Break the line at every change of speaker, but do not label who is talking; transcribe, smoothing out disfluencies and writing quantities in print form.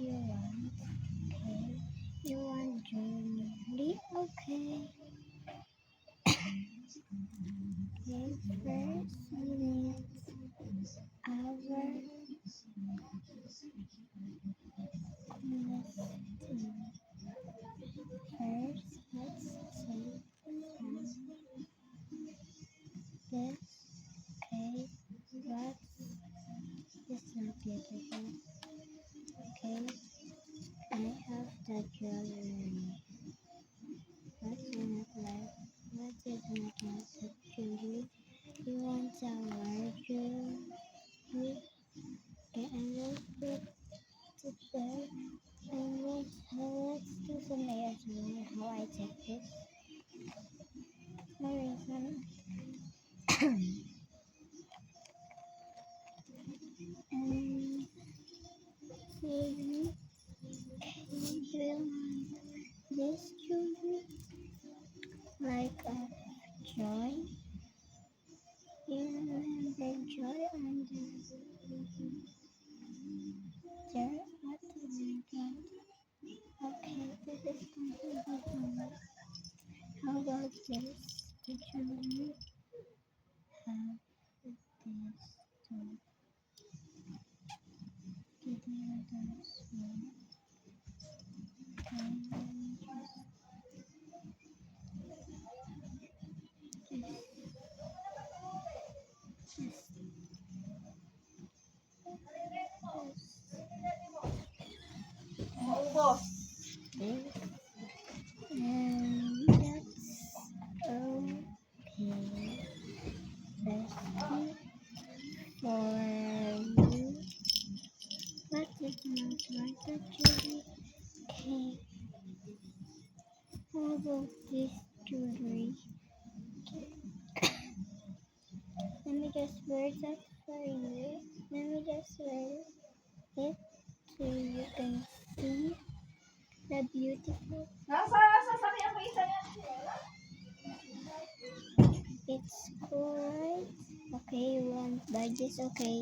you want? Okay. You want jewelry? Okay. Okay, first we need our listing. First, let's take this. Okay, this is not beautiful. Okay, I have the jewelry. What's in it like? What is in it like the jewelry? You want our jewelry? Okay, I will put it there. And let's do some ASMR how I take this. No reason. And maybe do you want this jewelry? Like a joy? You remember joy on there? What is it? Okay, this is completely. How about this? The jewelry have this too. Give me this one.
Maubos.
And that's okay. Firstly, for you, what is not like the jewelry? Okay, how about this jewelry? Let me just wear that for you. Let me just wear it so you can see the beautiful.
Nasa sasakyan ko isa yan.
It's quite okay. You want buy this? Okay.